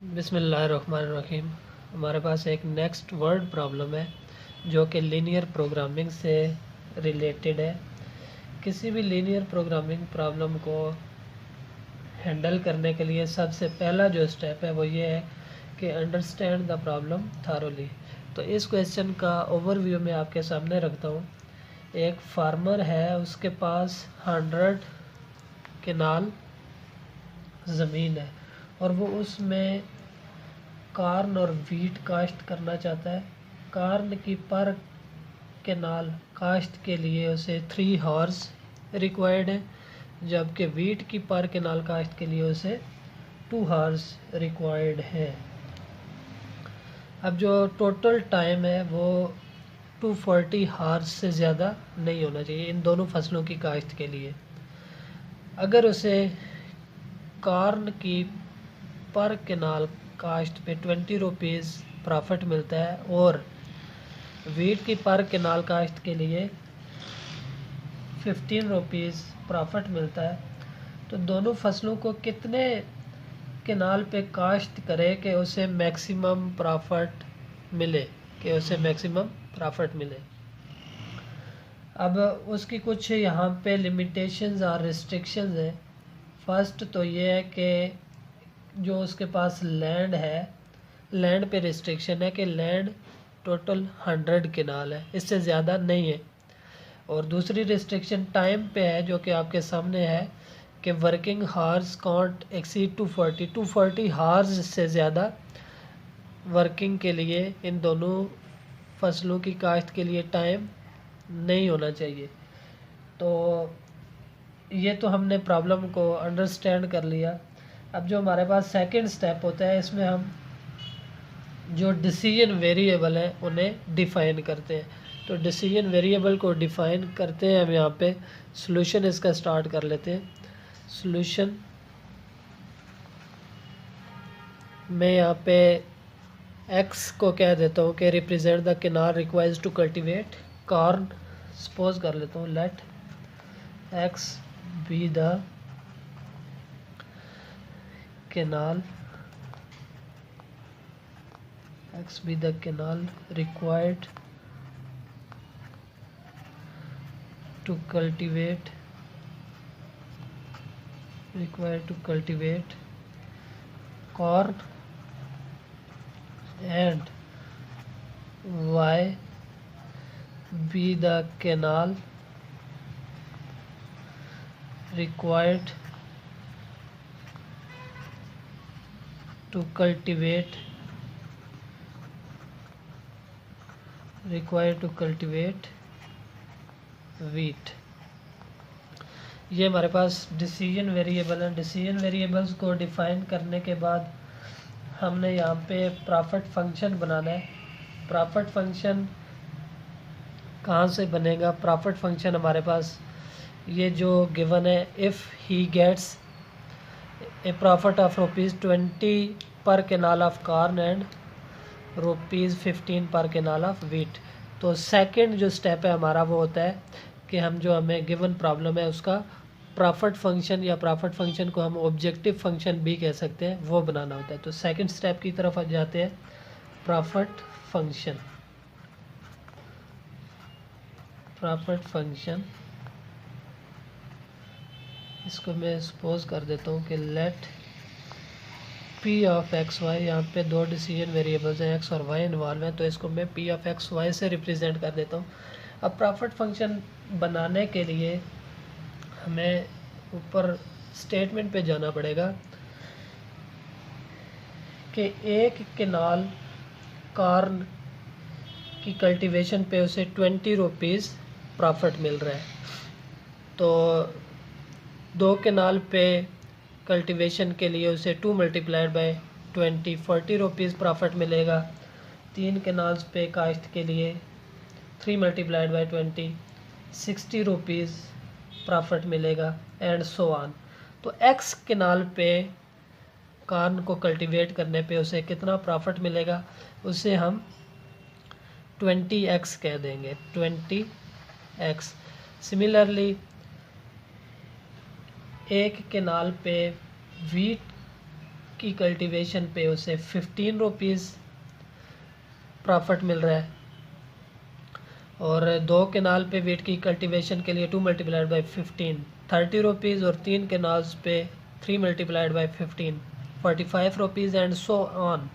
बिस्मिल्लाहिर्रहमानिर्रहीम। हमारे पास एक नेक्स्ट वर्ड प्रॉब्लम है जो कि लीनियर प्रोग्रामिंग से रिलेटेड है। किसी भी लीनियर प्रोग्रामिंग प्रॉब्लम को हैंडल करने के लिए सबसे पहला जो स्टेप है वो ये है कि अंडरस्टैंड द प्रॉब्लम थारोली। तो इस क्वेश्चन का ओवरव्यू मैं आपके सामने रखता हूँ। एक फार्मर है, उसके पास 100 केनाल ज़मीन है और वो उसमें कार्न और वीट काश्त करना चाहता है। कार्न की पर केनाल काश्त के लिए उसे 3 हॉर्स रिक्वायर्ड है, जबकि वीट की पर केनाल काश्त के लिए उसे 2 हॉर्स रिक्वायर्ड है। अब जो टोटल टाइम है वो 240 हॉर्स से ज़्यादा नहीं होना चाहिए इन दोनों फसलों की काश्त के लिए। अगर उसे कार्न की पर केनाल काश्त पे 20 रुपीज़ प्रॉफिट मिलता है और वीट की पर केनाल काश्त के लिए 15 रुपीज़ प्रॉफिट मिलता है, तो दोनों फसलों को कितने केनाल पे काश्त करे कि उसे मैक्सिमम प्रॉफिट मिले। अब उसकी कुछ यहाँ पे लिमिटेशंस और रिस्ट्रिक्शंस हैं। फर्स्ट तो ये है कि जो उसके पास लैंड है, लैंड पे रिस्ट्रिक्शन है कि लैंड टोटल 100 केनाल है, इससे ज़्यादा नहीं है। और दूसरी रिस्ट्रिक्शन टाइम पे है जो कि आपके सामने है कि working horse can't exceed 240 horse से ज़्यादा वर्किंग के लिए इन दोनों फसलों की काश्त के लिए टाइम नहीं होना चाहिए। तो ये तो हमने प्रॉब्लम को अंडरस्टैंड कर लिया। अब जो हमारे पास सेकंड स्टेप होता है, इसमें हम जो डिसीजन वेरिएबल हैं उन्हें डिफ़ाइन करते हैं। तो डिसीजन वेरिएबल को डिफ़ाइन करते हैं हम यहाँ पे। सॉल्यूशन इसका स्टार्ट कर लेते हैं। सॉल्यूशन मैं यहाँ पे x को कह देता हूँ कि represent the kanal requires to cultivate corn. Suppose कर लेता हूँ let x be the kanal required to cultivate corn, and y be the canal required to cultivate wheat। ये हमारे पास डिसीजन वेरिएबल है। डिसीजन वेरिएबल्स को डिफ़ाइन करने के बाद हमने यहाँ पे प्रॉफिट फंक्शन बनाना है। प्रॉफिट फंक्शन कहाँ से बनेगा? प्रॉफिट फंक्शन हमारे पास ये जो गिवन है, if he gets a profit of ₹20 per kanal of corn and ₹15 per kanal of wheat. तो सेकंड जो स्टेप है हमारा वो होता है कि हम जो हमें गिवन प्रॉब्लम है उसका प्रॉफिट फंक्शन या प्रॉफिट फंक्शन को हम ऑब्जेक्टिव फंक्शन भी कह सकते हैं, वो बनाना होता है। तो सेकंड स्टेप की तरफ जाते हैं। प्रॉफिट फंक्शन इसको मैं सपोज कर देता हूँ कि let p of x y, यहाँ पे दो डिसीजन वेरिएबल्स हैं, एक्स और वाई इन्वॉल्व हैं, तो इसको मैं पी ऑफ एक्स वाई से रिप्रेजेंट कर देता हूँ। अब प्रॉफिट फंक्शन बनाने के लिए हमें ऊपर स्टेटमेंट पे जाना पड़ेगा कि एक केनाल कॉर्न की कल्टीवेशन पे उसे 20 रुपीज़ प्रॉफिट मिल रहा है। तो 2 केनाल पे कल्टीवेशन के लिए उसे 2 मल्टीप्लाइड बाय 20 40 रुपीज़ प्रॉफिट मिलेगा। 3 केनाल्स पे काश्त के लिए 3 मल्टीप्लाइड बाय 20 60 रुपीज़ प्रॉफिट मिलेगा, एंड सो ऑन। तो एक्स केनाल पे कॉर्न को कल्टीवेट करने पे उसे कितना प्रॉफिट मिलेगा, उसे हम 20x कह देंगे, 20x। सिमिलरली एक केनाल पे वीट की कल्टीवेशन पे उसे 15 रुपीज़ प्रॉफिट मिल रहा है, और 2 केनाल पे वीट की कल्टीवेशन के लिए 2 मल्टीप्लाइड बाई 15 30 रुपीज़, और 3 केनाल्स पे 3 multiplied by 15 45 rupees and so on.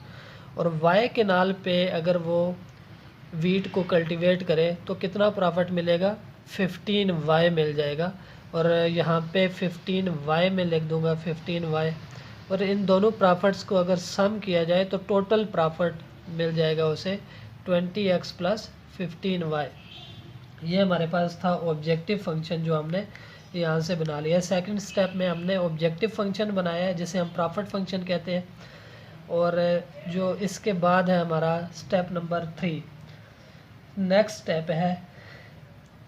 और वाई केनाल पे अगर वो वीट को कल्टीवेट करे तो कितना प्रॉफिट मिलेगा, 15 वाई मिल जाएगा। और यहाँ पे 15 वाई में लिख दूंगा 15 वाई, और इन दोनों प्रॉफिट्स को अगर सम किया जाए तो टोटल प्रॉफिट मिल जाएगा उसे 20x प्लस 15 वाई। ये हमारे पास था ऑब्जेक्टिव फंक्शन जो हमने यहाँ से बना लिया। सेकंड स्टेप में हमने ऑब्जेक्टिव फंक्शन बनाया है जिसे हम प्रॉफिट फंक्शन कहते हैं। और जो इसके बाद है हमारा स्टेप नंबर 3, नेक्स्ट स्टेप है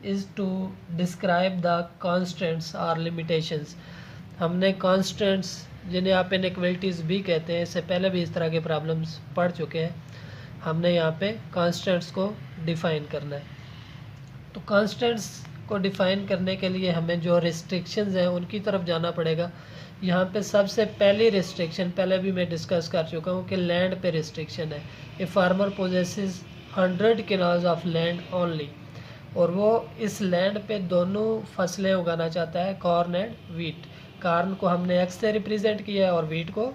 is to describe the constants और लिमिटेशंस। हमने कॉन्स्टेंट्स जिन्हें आप इनइक्वलिटीज़ भी कहते हैं, इससे पहले भी इस तरह के प्रॉब्लम्स पढ़ चुके हैं, हमने यहाँ पे कॉन्स्टेंट्स को डिफ़ाइन करना है। तो कॉन्स्टेंट्स को डिफ़ाइन करने के लिए हमें जो रिस्ट्रिक्शंस हैं उनकी तरफ जाना पड़ेगा। यहाँ पे सबसे पहली रिस्ट्रिक्शन पहले भी मैं डिस्कस कर चुका हूँ कि लैंड पे रिस्ट्रिक्शन है। A farmer possesses 100 canals of land only, और वो इस लैंड पे दोनों फसलें उगाना चाहता है, कॉर्न एंड वीट। कॉर्न को हमने एक्स से रिप्रेजेंट किया है और वीट को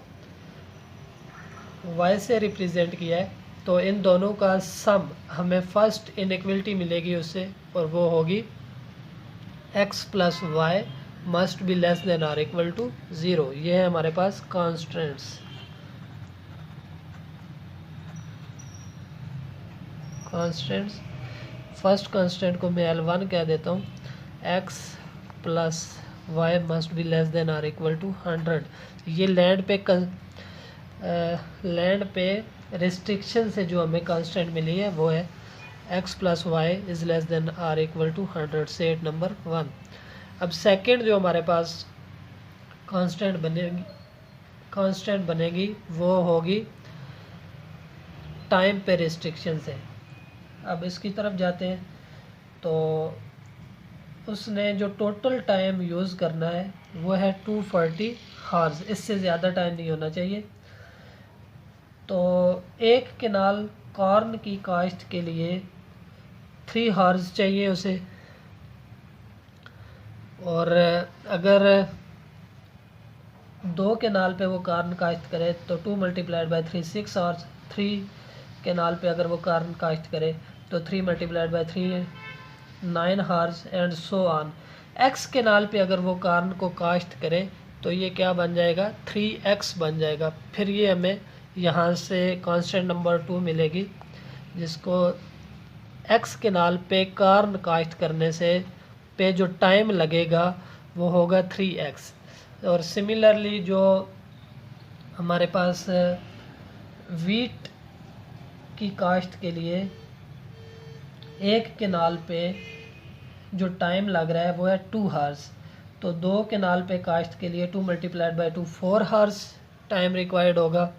वाई से रिप्रेजेंट किया है। तो इन दोनों का सम हमें फर्स्ट इनइक्वलिटी मिलेगी उससे, और वो होगी x plus y must be less than or equal to 0। ये है हमारे पास कॉन्स्टेंट्स। फर्स्ट कांस्टेंट को मैं L1 कह देता हूँ, x plus y must be less than or equal to 100। ये लैंड पे रिस्ट्रिक्शन से जो हमें कांस्टेंट मिली है वो है x plus y is less than or equal to 100, set number 1। अब सेकंड जो हमारे पास कांस्टेंट बनेगी वो होगी टाइम पे रिस्ट्रिक्शन से। अब इसकी तरफ जाते हैं, तो उसने जो टोटल टाइम यूज़ करना है वो है 240 हार्स, इससे ज़्यादा टाइम नहीं होना चाहिए। तो एक केनाल कॉर्न की काश्त के लिए 3 हार्स चाहिए उसे, और अगर 2 केनाल पे वो कॉर्न काश्त करे तो 2 मल्टीप्लाइड बाई 3 6 हार्स। 3 केनाल पे अगर वो कॉर्न काश्त करे तो 3 multiplied by 3 9 horse and so on. X kanal पे अगर वो कॉर्न को काश्त करे तो ये क्या बन जाएगा, 3x बन जाएगा। फिर ये हमें यहाँ से कांस्टेंट नंबर 2 मिलेगी, जिसको एक्स केनाल पे कॉर्न काश्त करने से पे जो टाइम लगेगा वो होगा 3x। और सिमिलरली जो हमारे पास वीट की काश्त के लिए एक केनाल पे जो टाइम लग रहा है वो है 2 हार्स। तो 2 केनाल पे काश्त के लिए 2 multiplied by 2 4 hours time required होगा,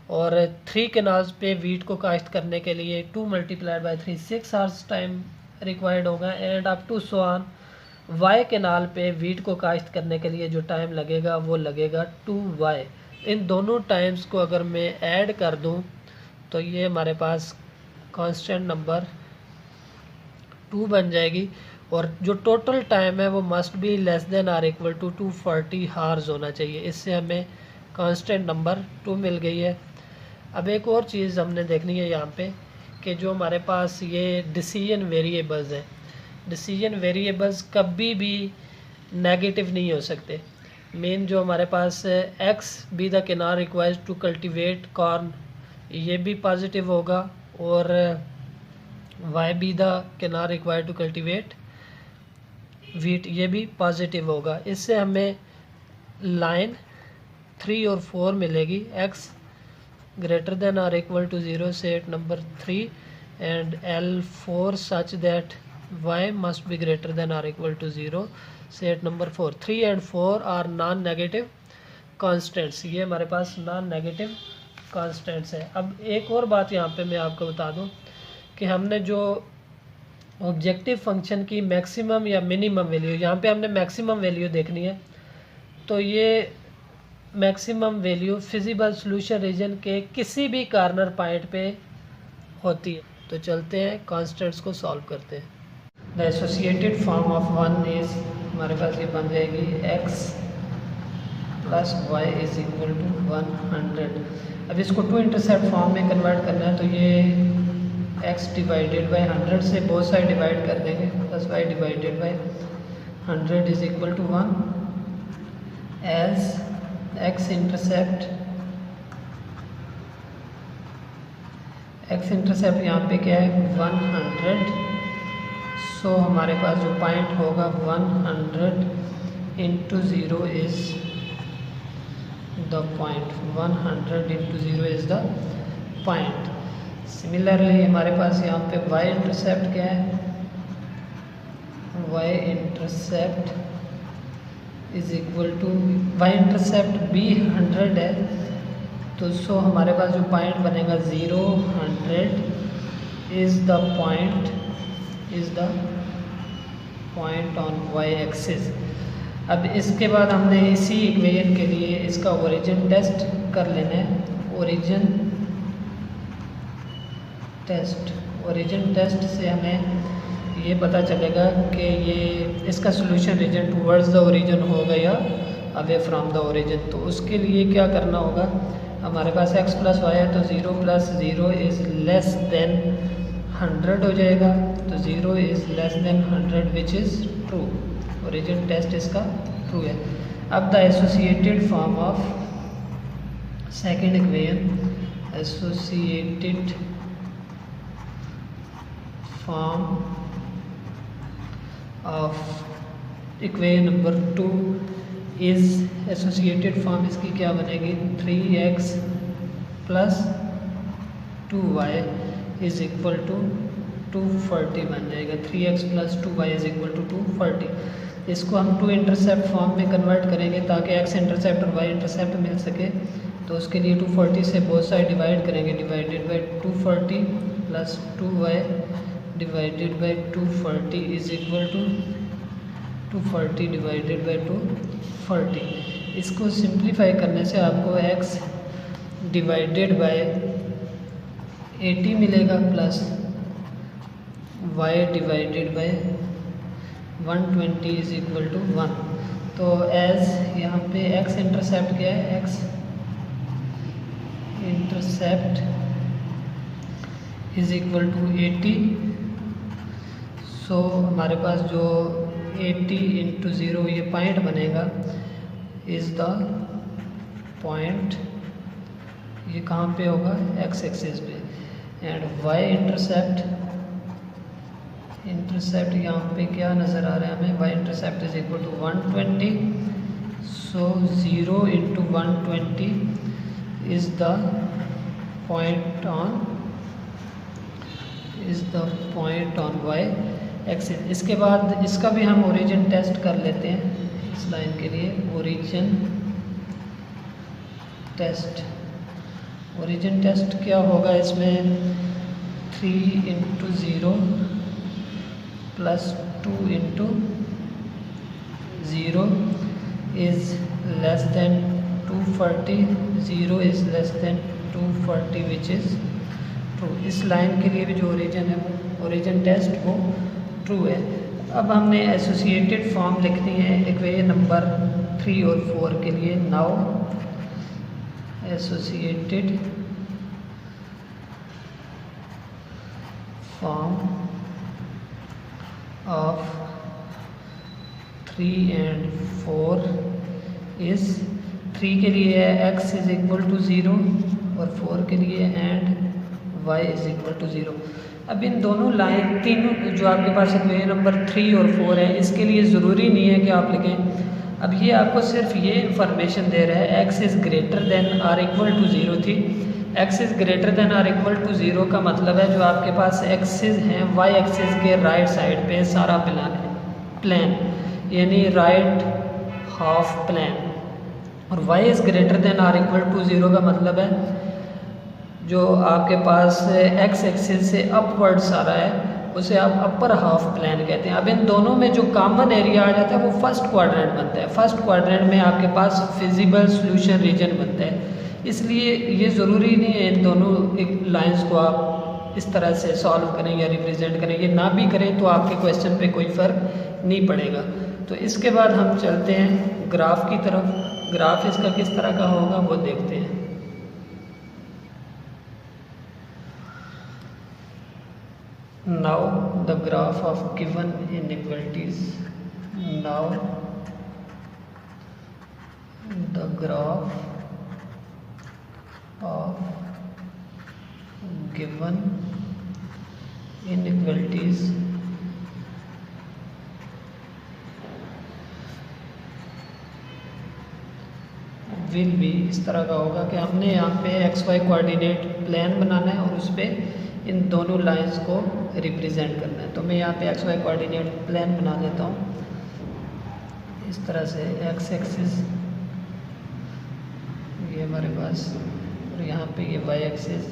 और 3 केनाल्स पे वीट को काश्त करने के लिए 2 multiplied by 3 6 horse time required होगा, and up to so on. Y canal पे वीट को काश्त करने के लिए जो टाइम लगेगा वो लगेगा 2y। इन दोनों टाइम्स को अगर मैं ऐड कर दूं तो ये हमारे पास कांस्टेंट नंबर 2 बन जाएगी, और जो टोटल टाइम है वो must be less than or equal to 240 hours होना चाहिए। इससे हमें कांस्टेंट नंबर 2 मिल गई है। अब एक और चीज़ हमने देखनी है यहाँ पे कि जो हमारे पास ये डिसीजन वेरिएबल्स हैं, डिसीजन वेरिएबल्स कभी भी नेगेटिव नहीं हो सकते। मेन जो हमारे पास x be the canal required to cultivate corn, ये भी पॉजिटिव होगा, और y be the canal required to cultivate wheat, ये भी पॉजिटिव होगा। इससे हमें लाइन 3 और 4 मिलेगी, x greater than or equal to 0 set number 3 and L4 such that y must be greater than or equal to 0 set number 4। 3 and 4 are non negative constants, ये हमारे पास non negative constants है। अब एक और बात यहाँ पे मैं आपको बता दूँ कि हमने जो ऑब्जेक्टिव फंक्शन की मैक्सिमम या मिनिमम वैल्यू, यहाँ पे हमने मैक्सिमम वैल्यू देखनी है। तो ये maximum value feasible solution region के किसी भी कॉर्नर पॉइंट पे होती है। तो चलते हैं कॉन्स्टेंट्स को सॉल्व करते हैं। The associated form of 1 is, हमारे पास ये बन जाएगी x plus y is equal to 100। अब इसको टू इंटरसेप्ट फॉर्म में कन्वर्ट करना है, तो ये x डिवाइडेड बाई 100 से बोथ साइड डिवाइड कर देंगे, plus y divided by 100 is equal to 1 as x intercept यहाँ पे क्या है 100। सो हमारे पास जो पॉइंट होगा 100 into 0 is the point, 100 into 0 is the point. Similarly हमारे पास यहाँ पे y इंटरसेप्ट क्या है, y intercept is equal to, y intercept भी 100 है, तो सो हमारे पास जो पॉइंट बनेगा 0 100 is the point on y axis. अब इसके बाद हमने इसी इक्वेशन के लिए इसका ओरिजिन टेस्ट कर लेना है। ओरिजिन टेस्ट से हमें ये पता चलेगा कि ये इसका solution region towards the origin होगा या अवे फ्रॉम द ओरिजिन। तो उसके लिए क्या करना होगा, हमारे पास x प्लस वाई है, तो 0 प्लस 0 इज़ लेस देन 100 हो जाएगा, तो 0 is less than 100 which is true. Origin test इसका ट्रू है। अब the associated form of second equation, associated form of equation number 2 is, associated form इसकी क्या बनेगी 3x plus 2y is equal to 240 बन जाएगा। 3x plus 2y is equal to 240। इसको हम टू इंटरसेप्ट फॉर्म में कन्वर्ट करेंगे ताकि x इंटरसेप्ट और y इंटरसेप्ट मिल सके। तो उसके लिए 240 से बोथ साइड डिवाइड करेंगे, divided by 240 plus 2y divided by 240 is equal to 240 divided by 240। इसको सिंप्लीफाई करने से आपको x डिवाइडेड बाय 80 मिलेगा plus y divided by 120 is equal to 1। तो एज यहाँ पे x इंटरसेप्ट क्या है, x intercept is equal to 80। So हमारे पास जो 80 इंटू 0 ये पॉइंट बनेगा इज़ द पॉइंट, ये कहाँ पे होगा x एक्सिस पे। एंड y इंटरसेप्ट यहाँ पे क्या नज़र आ रहा है हमें, y intercept is equal to 120। So 0 into 120 is the point on y axis. इसके बाद इसका भी हम ओरिजिन टेस्ट कर लेते हैं इस लाइन के लिए। ओरिजिन टेस्ट क्या होगा इसमें, 3 into 0 plus 2 into 0 is less then 240, 0 is less then 240 which is true. इस लाइन के लिए भी जो ओरिजिन है वो ओरिजिन टेस्ट वो ट्रू है। अब हमने एसोसिएटेड फॉर्म लिखनी है इक्वेशन नंबर 3 और 4 के लिए। Now associated form of 3 and 4 is, 3 के लिए x इज इक्वल टू 0 और 4 के लिए and y is equal to 0। अब इन दोनों लाइन तीनों जो आपके पास इक्वेशन नंबर 3 और 4 है, इसके लिए ज़रूरी नहीं है कि आप लिखें। अब ये आपको सिर्फ ये इंफॉर्मेशन दे रहा है x is greater than or equal to 0 थी। x is greater than or equal to 0 का मतलब है जो आपके पास एक्सिस हैं y एक्सिस के राइट साइड पे सारा प्लेन यानी राइट हाफ प्लेन, और y is greater than or equal to 0 का मतलब है जो आपके पास x एक्सिस से अपवर्ड सारा है उसे आप अपर हाफ प्लेन कहते हैं। अब इन दोनों में जो कॉमन एरिया आ जाता है वो फर्स्ट क्वाड्रेंट बनता है। फर्स्ट क्वाड्रेंट में आपके पास फिजिबल सॉल्यूशन रीजन बनता है। इसलिए ये ज़रूरी नहीं है इन दोनों एक लाइंस को आप इस तरह से सॉल्व करें या रिप्रेजेंट करें, ये ना भी करें तो आपके क्वेश्चन पे कोई फ़र्क नहीं पड़ेगा। तो इसके बाद हम चलते हैं ग्राफ की तरफ। ग्राफ इसका किस तरह का होगा वो देखते हैं। Now the graph of given inequalities. Now the graph of given inequalities will भी इस तरह का होगा कि हमने यहाँ पे XY कोऑर्डिनेट प्लेन बनाना है और उस पर इन दोनों लाइंस को रिप्रेजेंट करना है। तो मैं यहाँ पे XY कोऑर्डिनेट प्लेन बना देता हूँ इस तरह से। एक्स एक्सिस ये हमारे पास और यहाँ पे ये Y एक्सिस,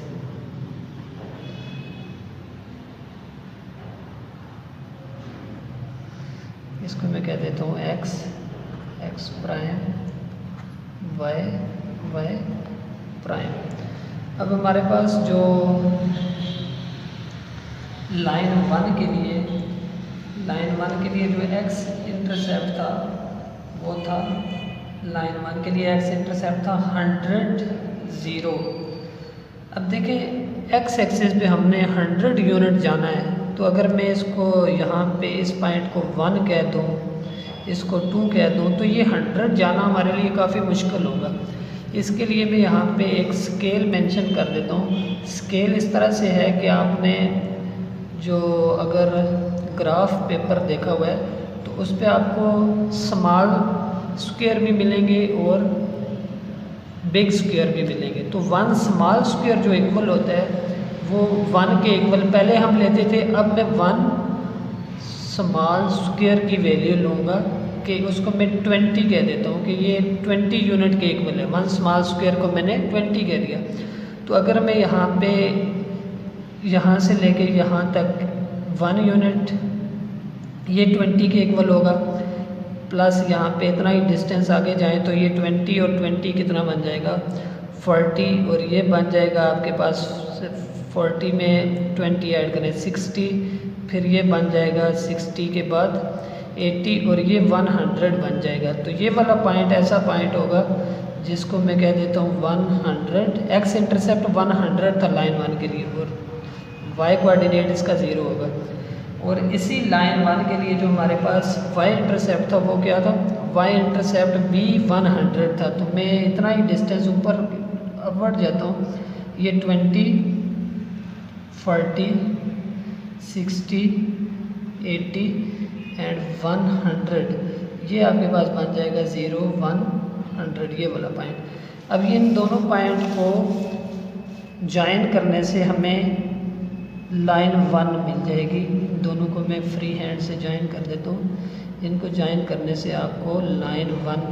इसको मैं कह देता हूँ एक्स प्राइम वाई प्राइम। अब हमारे पास जो लाइन 1 के लिए जो एक्स इंटरसेप्ट था वो था, लाइन 1 के लिए एक्स इंटरसेप्ट था 100 0। अब देखें एक्स एक्सिस पे हमने 100 यूनिट जाना है, तो अगर मैं इसको यहाँ पे इस पॉइंट को 1 कह दूँ, इसको 2 कह दूँ, तो ये 100 जाना हमारे लिए काफ़ी मुश्किल होगा। इसके लिए मैं यहाँ पे एक स्केल मेंशन कर देता हूँ। स्केल इस तरह से है कि आपने जो अगर ग्राफ पेपर देखा हुआ है तो उस पर आपको स्मॉल स्क्वायर भी मिलेंगे और बिग स्क्वायर भी मिलेंगे। तो 1 स्मॉल स्क्वायर जो इक्वल होता है वो 1 के इक्वल पहले हम लेते थे, अब मैं 1 स्मॉल स्क्वायर की वैल्यू लूँगा कि उसको मैं 20 कह देता हूँ कि ये 20 यूनिट के इक्वल है। 1 स्मॉल स्क्वायर को मैंने 20 कह दिया। तो अगर मैं यहाँ पे यहाँ से लेके यहाँ तक 1 यूनिट ये 20 के इक्वल होगा, प्लस यहाँ पे इतना ही डिस्टेंस आगे जाए तो ये 20 और 20 कितना बन जाएगा 40, और ये बन जाएगा आपके पास 40 में 20 ऐड करें 60, फिर ये बन जाएगा 60 के बाद 80 और ये 100 बन जाएगा। तो ये वाला पॉइंट ऐसा पॉइंट होगा जिसको मैं कह देता हूँ 100। एक्स इंटरसेप्ट 100 था लाइन 1 के लिए और वाई कोऑर्डिनेट इसका 0 होगा। और इसी लाइन 1 के लिए जो हमारे पास वाई इंटरसेप्ट था वो क्या था, वाई इंटरसेप्ट भी 100 था। तो मैं इतना ही डिस्टेंस ऊपर अपवर्ड जाता हूँ, ये 20 40 60 80 एंड 100, ये आपके पास बन जाएगा 0 100 ये वाला पॉइंट। अब इन दोनों पॉइंट को ज्वाइन करने से हमें लाइन 1 मिल जाएगी। दोनों को मैं फ्री हैंड से ज्वाइन कर देता हूँ। इनको ज्वाइन करने से आपको लाइन 1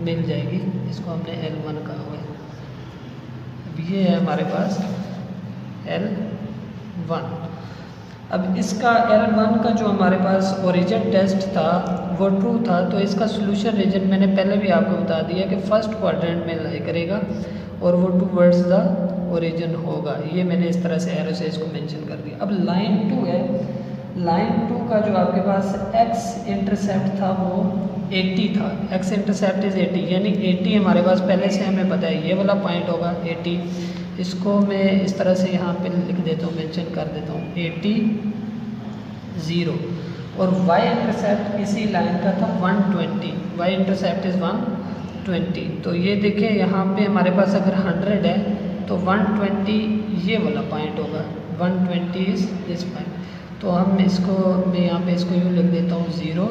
मिल जाएगी, इसको हमने L1 कहा हुआ है। अब ये है हमारे पास L1। अब इसका L1 का जो हमारे पास ओरिजिन टेस्ट था वो ट्रू था, तो इसका सोल्यूशन रीजन मैंने पहले भी आपको बता दिया कि फर्स्ट क्वाड्रेंट में लाई करेगा और वो टूवर्ड्स द ओरिजिन होगा। ये मैंने इस तरह से एरो से इसको मेंशन कर दिया। अब लाइन 2 है, लाइन 2 का जो आपके पास एक्स इंटरसेप्ट था वो 80 था। एक्स इंटरसेप्ट इज़ 80, यानी 80 हमारे पास पहले से हमें पता है ये वाला पॉइंट होगा 80। इसको मैं इस तरह से यहाँ पे लिख देता हूँ, मेंशन कर देता हूँ 80 0। और वाई इंटरसेप्ट इसी लाइन का था 120, वाई इंटरसेप्ट इज़ 120। तो ये देखें यहाँ पे हमारे पास अगर 100 है तो 120 ये वाला पॉइंट होगा, 120 इज दिस पॉइंट। तो हम इसको मैं यहाँ पे इसको यूँ लिख देता हूँ 0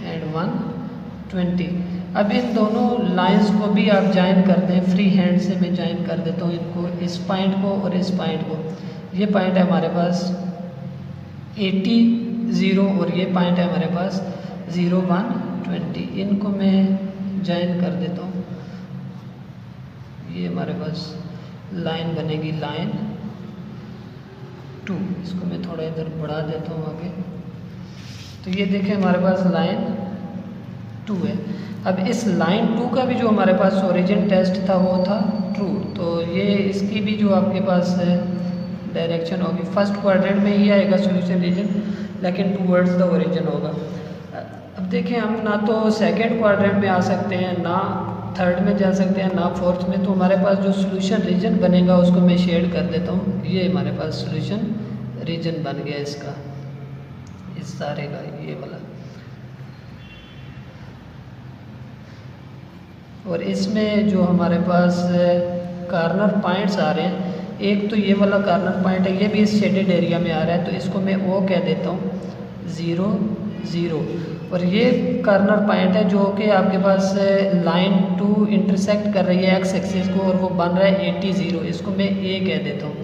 एंड 120। अब इन दोनों लाइंस को भी आप ज्वाइन कर दें, फ्री हैंड से मैं ज्वाइन कर देता हूँ इनको, इस पॉइंट को और इस पॉइंट को। ये पॉइंट है हमारे पास 80 0 और ये पॉइंट है हमारे पास 0 120। इनको मैं ज्वाइन कर देता हूँ, ये हमारे पास लाइन बनेगी लाइन 2। इसको मैं थोड़ा इधर बढ़ा देता हूँ आगे। तो ये देखें हमारे पास लाइन 2 है। अब इस लाइन 2 का भी जो हमारे पास ओरिजिन टेस्ट था वो था ट्रू। तो ये इसकी भी जो आपके पास डायरेक्शन होगी, फर्स्ट क्वाड्रेंट में ही आएगा सॉल्यूशन रीजन, लेकिन टूवर्ड्स द ओरिजिन होगा। अब देखें हम ना तो सेकंड क्वाड्रेंट में आ सकते हैं, ना थर्ड में जा सकते हैं, ना फोर्थ में। तो हमारे पास जो सॉल्यूशन रीजन बनेगा उसको मैं शेड कर देता हूँ। ये हमारे पास सॉल्यूशन रीजन बन गया इसका, इस सारे का ये वाला। और इसमें जो हमारे पास कार्नर पॉइंट्स आ रहे हैं, एक तो ये वाला कार्नर पॉइंट है, ये भी इस शेडेड एरिया में आ रहा है, तो इसको मैं ओ कह देता हूँ, 0 0। और ये कार्नर पॉइंट है जो कि आपके पास लाइन 2 इंटरसेक्ट कर रही है एक्स एक्सिस को, और वो बन रहा है 80 0। इसको मैं ए कह देता हूँ,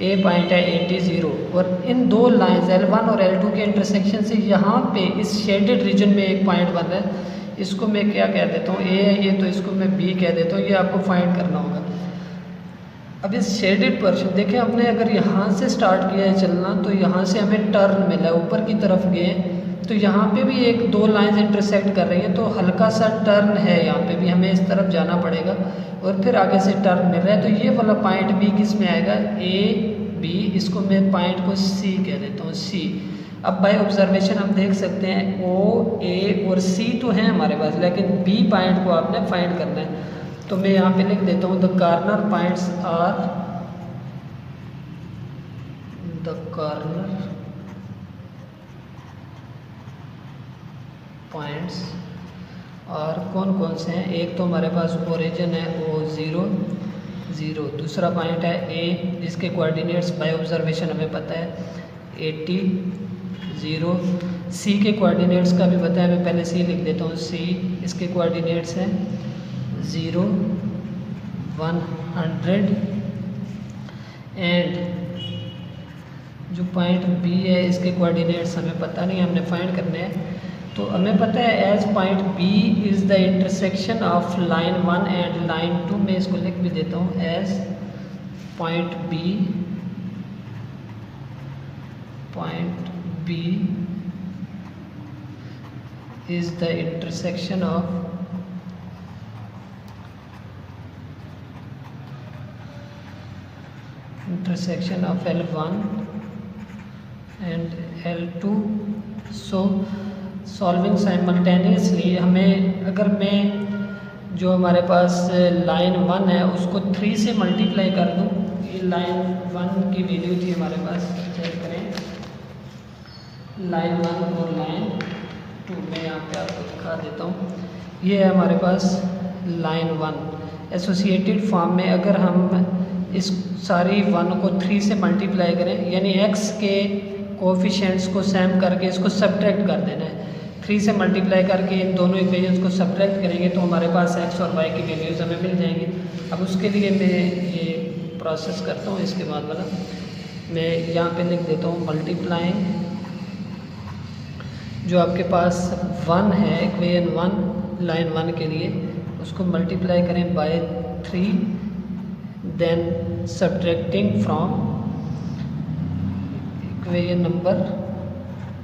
ए पॉइंट है 80 0। और इन दो लाइंस L1 और L2 के इंटरसेक्शन से यहाँ पे इस शेडेड रीजन में एक पॉइंट बन रहा है, इसको मैं क्या कह देता हूँ, ए है ये, तो इसको मैं बी कह देता हूँ। ये आपको फाइंड करना होगा। अब इस शेडेड पोर्शन देखें, हमने अगर यहाँ से स्टार्ट किया है चलना, तो यहाँ से हमें टर्न मिला है, ऊपर की तरफ गए तो यहाँ पे भी एक दो लाइंस इंटरसेक्ट कर रही हैं, तो हल्का सा टर्न है, यहाँ पे भी हमें इस तरफ जाना पड़ेगा और फिर आगे से टर्न मिल रहा है। तो ये वाला पॉइंट बी किस में आएगा, ए बी। इसको मैं पॉइंट को सी कह देता हूँ, सी। अब बाय ऑब्जर्वेशन हम देख सकते हैं ओ, ए और सी तो हैं हमारे पास, लेकिन बी पॉइंट को आपने फाइंड करना है। तो मैं यहाँ पे लिख देता हूँ, the corner points are, the corner points और कौन कौन से हैं। एक तो हमारे पास ओरिजिन है ओ 0 0, दूसरा पॉइंट है ए जिसके कोऑर्डिनेट्स बाय ऑब्जर्वेशन हमें पता है 80 0। सी के कोऑर्डिनेट्स का भी पता है, मैं पहले सी लिख देता हूँ, सी इसके कोऑर्डिनेट्स हैं 0 100। एंड जो पॉइंट बी है इसके कोऑर्डिनेट्स हमें पता नहीं, हमने फाइंड करने हैं। तो हमें पता है as point B is the intersection of line 1 and line 2। मैं इसको लिख भी देता हूँ, as point B is the intersection of L1 and L2। So solving simultaneously हमें, अगर मैं जो हमारे पास लाइन 1 है उसको 3 से मल्टीप्लाई कर दूं, ये लाइन 1 की वैल्यू थी हमारे पास, चेक करें लाइन 1 और लाइन 2, मैं यहाँ पे आपको दिखा देता हूँ। ये है हमारे पास लाइन 1। एसोसिएटेड फॉर्म में अगर हम इस सारी 1 को 3 से मल्टीप्लाई करें, यानी x के कोफिशिएंट्स को सेम करके इसको सब्ट्रैक्ट कर देना है। 3 से मल्टीप्लाई करके इन दोनों इक्वेशंस को सब्ट्रैक्ट करेंगे तो हमारे पास x और y की वैल्यूज़ हमें मिल जाएंगी। अब उसके लिए मैं ये प्रोसेस करता हूँ। इसके बाद वाला मैं यहाँ पे लिख देता हूँ, मल्टीप्लाइंग जो आपके पास 1 है, इक्वेशन 1 लाइन 1 के लिए, उसको मल्टीप्लाई करें by 3, then subtracting from equation number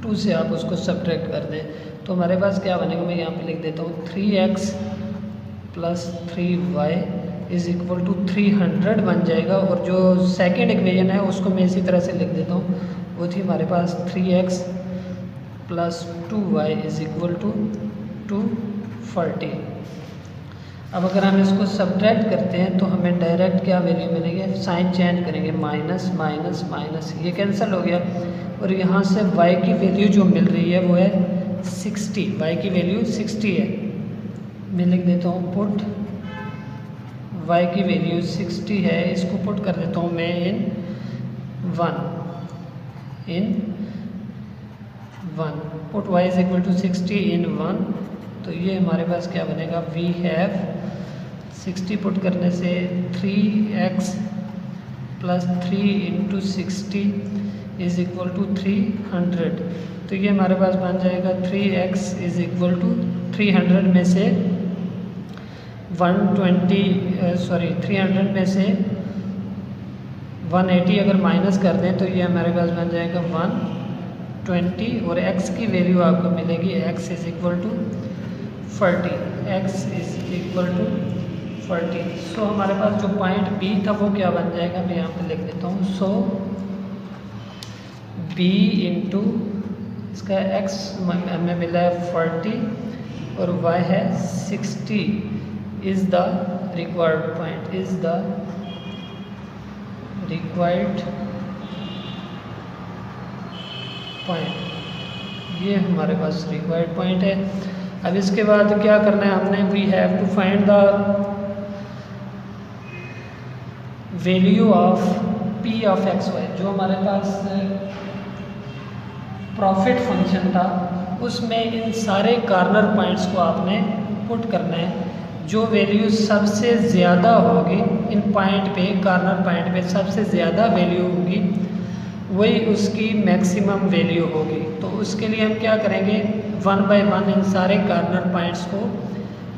2 से आप उसको सब्ट्रैक्ट कर दें तो हमारे पास क्या बनेगा। मैं यहाँ पे लिख देता हूँ 3x plus 3y is equal to 300 बन जाएगा। और जो सेकेंड इक्वेशन है उसको मैं इसी तरह से लिख देता हूँ, वो थी हमारे पास 3x plus 2y is equal to 240। अब अगर हम इसको सब्ट्रैक्ट करते हैं तो हमें डायरेक्ट क्या वैल्यू मिलेगी, साइन चेंज करेंगे, माइनस माइनस माइनस, ये कैंसिल हो गया। और यहाँ से y की वैल्यू जो मिल रही है वो है 60, y की वैल्यू 60 है। मैं लिख देता हूँ पुट y की वैल्यू 60 है, इसको पुट कर देता हूँ मैं in 1 put y is equal to 60 in 1। तो ये हमारे पास क्या बनेगा, वी हैव 60 पुट करने से 3x plus 3 into 60 is equal to 300। तो ये हमारे पास बन जाएगा 3x इज़ इक्वल टू 300 में से 300 में से 180 अगर माइनस कर दें तो ये हमारे पास बन जाएगा 120 और x की वैल्यू आपको मिलेगी x is equal to 40, x is equal to 40। So हमारे पास जो पॉइंट B था वो क्या बन जाएगा, मैं यहाँ पे लिख देता हूँ। सो B इंटू इसका x हमें मिला है 40 और y है 60 is the required point, is the required point. ये हमारे पास रिक्वायर्ड पॉइंट है। अब इसके बाद क्या करना है हमने, we have to find the value of p of x y. जो हमारे पास प्रॉफिट फंक्शन था उसमें इन सारे कॉर्नर पॉइंट्स को आपने पुट करना है। जो वैल्यू सबसे ज़्यादा होगी इन पॉइंट पे, कॉर्नर पॉइंट पे सबसे ज़्यादा वैल्यू होगी वही उसकी मैक्सिमम वैल्यू होगी। तो उसके लिए हम क्या करेंगे, 1 बाय 1 इन सारे कॉर्नर पॉइंट्स को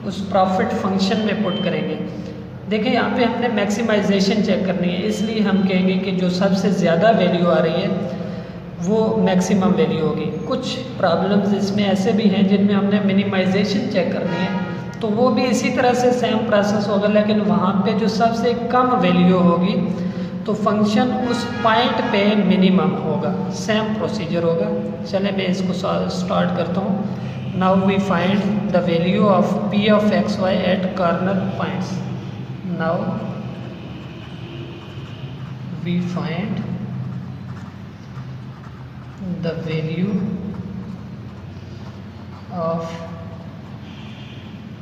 उस प्रॉफिट फंक्शन में पुट करेंगे। देखिए यहाँ पे हमने मैक्सिमाइजेशन चेक करनी है, इसलिए हम कहेंगे कि जो सबसे ज़्यादा वैल्यू आ रही है वो मैक्सिमम वैल्यू होगी। कुछ प्रॉब्लम्स इसमें ऐसे भी हैं जिनमें हमने मिनिमाइजेशन चेक करनी है, तो वो भी इसी तरह से सेम प्रोसेस होगा, लेकिन वहाँ पे जो सबसे कम वैल्यू होगी तो फंक्शन उस पॉइंट पे मिनिमम होगा, सेम प्रोसीजर होगा। चले मैं इसको स्टार्ट करता हूँ। Now we find the value of p of x y at corner points. Now we find the value of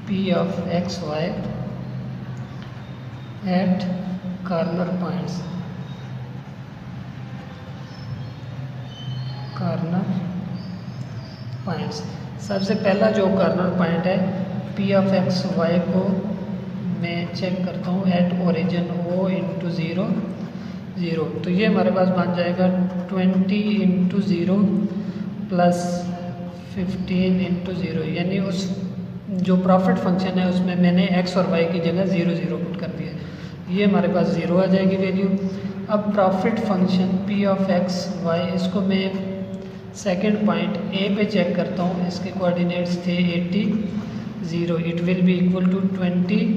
p of x y at corner points, सबसे पहला जो कॉर्नर पॉइंट है p ऑफ एक्स वाई को मैं check करता हूँ at origin o into 0 0। तो ये हमारे पास बन जाएगा 20 इंटू 0 प्लस 15 इंटू 0, यानी उस जो प्रॉफिट फंक्शन है उसमें मैंने x और y की जगह 0 0 पुट कर दिया। ये हमारे पास 0 आ जाएगी वैल्यू। अब profit function p of x y, इसको मैं सेकंड पॉइंट a पे चेक करता हूँ। इसके कोऑर्डिनेट्स थे 80 0, it will be equal to 20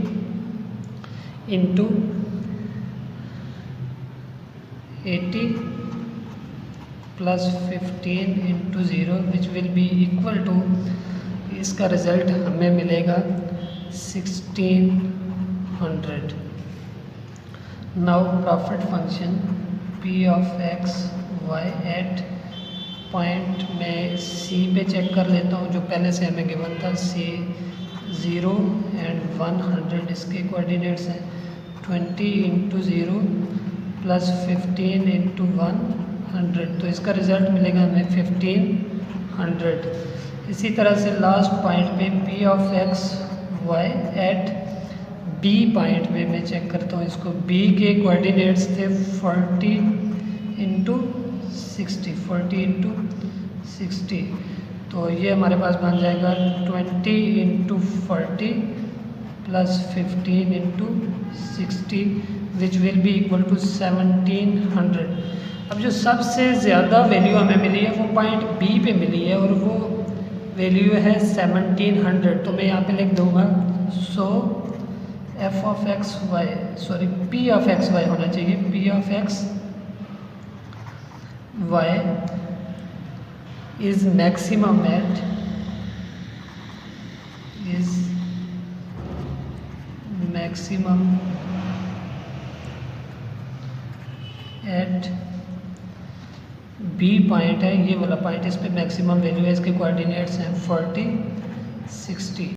into 80 plus 15 into 0 which will be equal to, इसका रिज़ल्ट हमें मिलेगा 1600। Now profit function p of x y at point में c पे चेक कर लेता हूँ, जो पहले से हमें गिवन था। c 0 एंड 100 इसके कोऑर्डिनेट्स हैं। 20 इंटू 0 प्लस 15 इंटू 100, तो इसका रिज़ल्ट मिलेगा हमें 1500। इसी तरह से लास्ट पॉइंट पे p of x y at b point पे मैं चेक करता हूँ इसको। b के कोऑर्डिनेट्स थे 40 इंटू 60, तो ये हमारे पास बन जाएगा 20 into 40 plus 15 into 60 which will be equal to 1700। अब जो सबसे ज़्यादा वैल्यू हमें मिली है वो पॉइंट B पे मिली है और वो वैल्यू है 1700, तो मैं यहाँ पे लिख दूँगा। So f of x y, sorry p of x y होना चाहिए, p of x y is maximum at, is maximum at B point है, ये वाला पॉइंट, इस पे मैक्सिमम वैल्यू है। इसके कोऑर्डिनेट्स हैं 40 60।